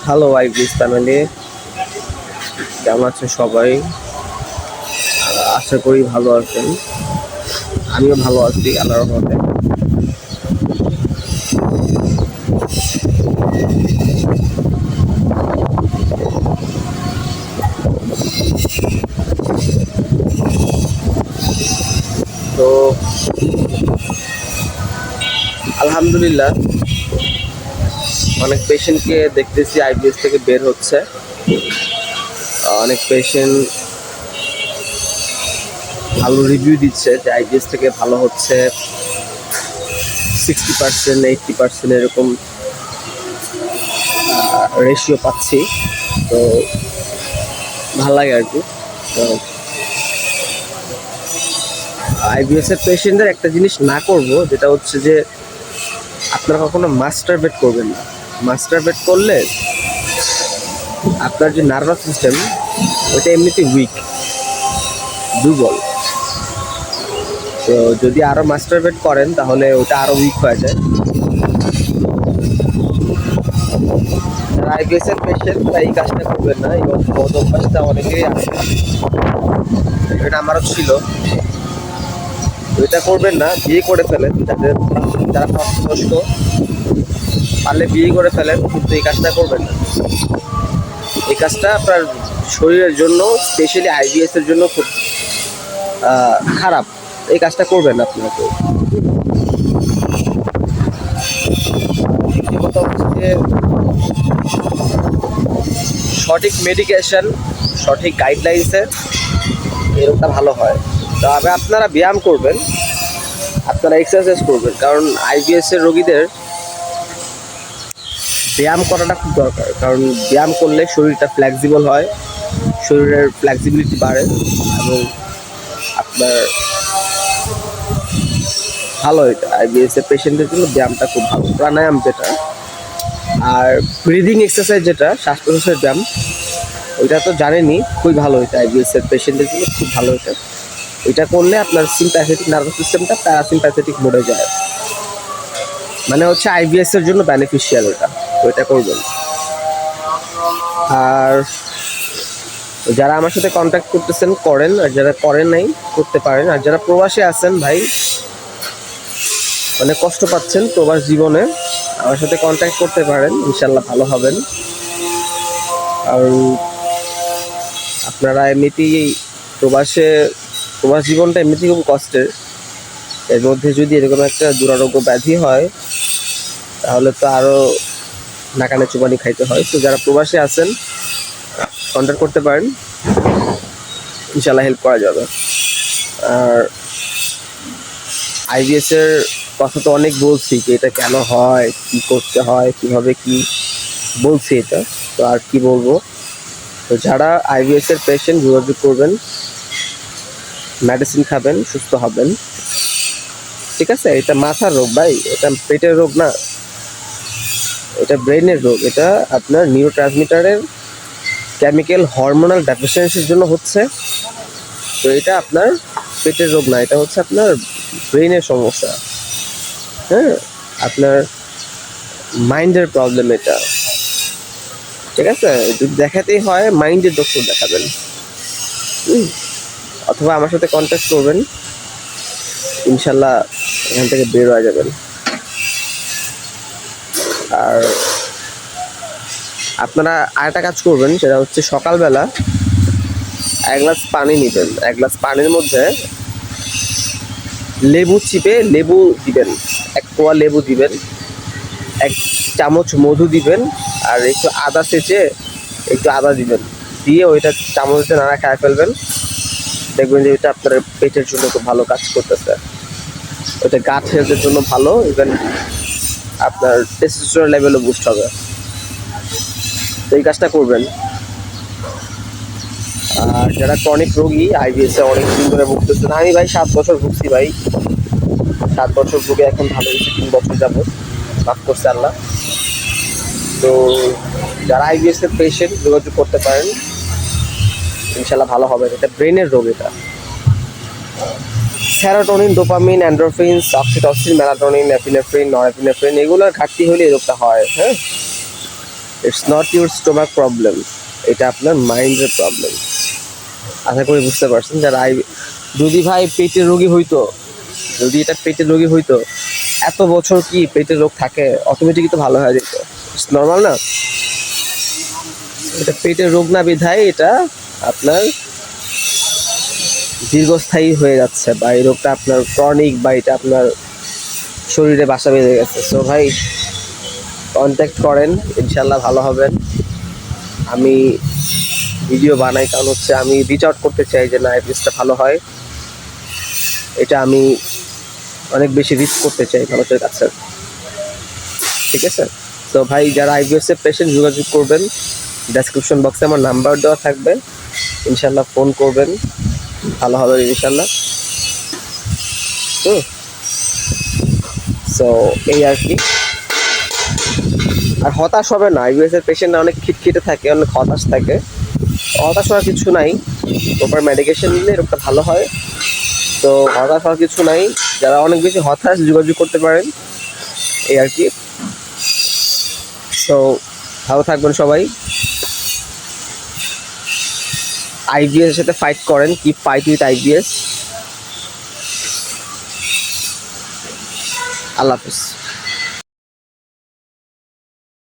Hello IBS family, কেমন আছেন সবাই? আশা করি ভালো আছেন। আমিও ভালো আছি আল্লাহর রহমতে। তো আলহামদুলিল্লাহ, অনেক পেশেন্টকে দেখতেছি আইবিএস থেকে বের হচ্ছে। অনেক পেশেন্ট ভালো রিভিউ দিচ্ছে যে আইবিএস থেকে ভালো হচ্ছে, 60%, 80% এরকম রেশিও পাচ্ছি। তো ভালো লাগে আর কি। তো আইবিএস এর পেশেন্টদের একটা জিনিস না করব, যেটা হচ্ছে যে আপনারা কখনো মাস্টার বেড করবেন না। মাস্টার বেড করলে আপনার যে নার্ভাস সিস্টেম, ওইটা এমনিতে উইক, দুর্বল। তো যদি আরো মাস্টার বেড করেন তাহলে ওটা আরো উইক হয়ে যায়। যারা আইবিএস এর পেশেন্ট তারা এই কাজটা করবেন না। এবং বদ অভ্যাসটা অনেকেরই আছে, এটা আমারও ছিল। এটা করবেন না, বিয়ে করে ফেলেন। যাদের যারা প্রাপ্তবয়স্ক, পারলে বিয়ে করে ফেলেন, কিন্তু এই কাজটা করবেন না। এই কাজটা আপনার শরীরের জন্য, স্পেশালি আইবিএস এর জন্য খুব খারাপ। এই কাজটা করবেন না আপনাকে। কথা হচ্ছে যে সঠিক মেডিকেশন, সঠিক গাইডলাইন্সে এরকমটা ভালো হয়। তবে আপনারা ব্যায়াম করবেন, আপনারা এক্সারসাইজ করবেন, কারণ আইবিএস এর রোগীদের ব্যায়াম করাটা খুব দরকার। কারণ ব্যায়াম করলে শরীরটা ফ্লেক্সিবল হয়, শরীরের ফ্লেক্সিবিলিটি বাড়ে এবং আপনার ভালো। এটা আইবিএস এর পেশেন্টদের জন্য ব্যায়ামটা খুব ভালো। প্রাণায়াম যেটা, আর ব্রিদিং এক্সারসাইজ যেটা, শ্বাস প্রশ্বাসের ব্যায়াম, ওইটা তো জানেনই, খুবই ভালো। এটা আইবিএস এর পেশেন্টদের জন্য খুব ভালো। এটা করলে আপনার সিম্প্যাথেটিক নার্ভাস সিস্টেমটা প্যারাসিম্প্যাথেটিক মোডে যায়, মানে হচ্ছে আইবিএস এর জন্য বেনিফিশিয়াল ওটা। তো এটা করবেন। আর যারা আমার সাথে কন্ট্যাক্ট করতেছেন করেন, আর যারা করেন নাই করতে পারেন। আর যারা প্রবাসে আছেন ভাই, মানে কষ্ট পাচ্ছেন প্রবাস জীবনে, আমার সাথে কন্ট্যাক্ট করতে পারেন, ইনশাল্লাহ ভালো হবেন। আর আপনারা এমনিতেই প্রবাস জীবনটা এমনিতেই খুব কষ্টের। এর মধ্যে যদি এরকম একটা দুরারোগ্য ব্যাধি হয়, তাহলে তো আরও নাকানে চুবানি খাইতে হয়। তো যারা প্রবাসে আছেন কন্ট্যাক্ট করতে পারেন, ইনশাল্লাহ হেল্প করা যাবে। আর আইবিএস এর কথা তো অনেক বলছি, যে এটা কেন হয়, কি করতে হয়, কিভাবে কি বলছি এটা। তো আর কি বলবো। তো যারা আইবিএস এর পেশেন্ট, যোগাযোগ করবেন, মেডিসিন খাবেন, সুস্থ হবেন। ঠিক আছে? এটা মাথার রোগ ভাই, এটা পেটের রোগ না, এটা ব্রেনের রোগ। এটা আপনার নিউরোট্রান্সমিটারের কেমিক্যাল হরমোনাল ডেফিসিয়েন্সির জন্য হচ্ছে। তো এটা আপনার পেটের রোগ না, এটা হচ্ছে আপনার ব্রেনের সমস্যা। হ্যাঁ, আপনার মাইন্ডের প্রবলেম এটা। ঠিক আছে? যদি দেখাতেই হয় মাইন্ডের ডক্টর দেখাবেন, অথবা আমার সাথে কন্ট্যাক্ট করবেন, ইনশাল্লাহ এখান থেকে বের হয়ে যাবেন। আর আপনারা আরেকটা কাজ করবেন, সেটা হচ্ছে সকালবেলা 1 গ্লাস পানি নেবেন। 1 গ্লাস পানির মধ্যে লেবু চিপে লেবু দিবেন, 1 কোয়া লেবু দিবেন, 1 চামচ মধু দিবেন, আর একটু আদা ছেঁচে একটু আদা দিবেন, দিয়ে ওইটা চামচে নাড়া খায় ফেলবেন। দেখবেন যে এটা আপনার পেটের জন্য খুব ভালো কাজ করতেছে। ওটা গাট হেলথের জন্য ভালো। ইভেন আপনার টেস্টোস্টেরন লেভেলও বুস্ট হবে। তো এই কাজটা করবেন। আর যারা ক্রনিক রোগী, আইবিএস এ অনেক দিন ধরে ভুগতেছেন, আমি ভাই 7 বছর ভুগছি ভাই। 7 বছর ভুগে এখন ভালো হয়েছে, 3 বছর যাবো, মাফ করছে আল্লাহ। তো যারা আইবিএস এর পেশেন্ট, যোগাযোগ করতে পারেন, ইনশাল্লাহ ভালো হবে। এটা ব্রেনের রোগ। এটা serotonin, dopamine, endorphin, oxytocin, melatonin, epinephrine, norepinephrine, এগুলোর ঘাটতি হলে এই রোগটা হয়। হ্যাঁ, it's not your stomach problem, এটা আপনার মাইন্ডের প্রবলেম। আশা করি বুঝতে পারছেন। যারা যদি ভাই পেটের রোগী হইতো, যদি এটা পেটের রোগী হইতো, এত বছর কি পেটের রোগ থাকে? অটোমেটিকই তো ভালো হয়ে যেত। ইটস নর্মাল না? এটা পেটের রোগ না বিধায় এটা আপনার দীর্ঘস্থায়ী হয়ে যাচ্ছে, বা এই রোগটা আপনার ক্রনিক, বা এটা আপনার শরীরে বাসা বেঁধে গেছে। সো ভাই কন্ট্যাক্ট করেন, ইনশাল্লাহ ভালো হবেন। আমি ভিডিও বানাই কারণ হচ্ছে আমি রিচ আউট করতে চাই যে না আইবিএসটা ভালো হয়, এটা আমি অনেক বেশি রিচ করতে চাই মানুষের কাছে, ঠিক আছে? তো ভাই যারা আইবিএস এর পেশেন্ট যোগাযোগ করবেন, ডেসক্রিপশন বক্সে আমার নাম্বার দেওয়া থাকবে, ইনশাল্লাহ ফোন করবেন, ভালো হবে ইনশাল্লাহ। সো এই আর কি। আর হতাশ হবে না, আইবিএস এর পেশেন্ট অনেক খিটখিটে থাকে, অনেক হতাশ থাকে। হতাশ হওয়ার কিছু নাই, প্রপার মেডিকেশন নিলে রোগটা ভালো হয়। তো হতাশ হওয়ার কিছু নাই, যারা অনেক বেশি হতাশ যোগাযোগ করতে পারেন, এই আর কি। তো ভালো থাকবেন সবাই, আইবিএস এর সাথে ফাইট করেন, keep fight with IBS. Allah Hafiz.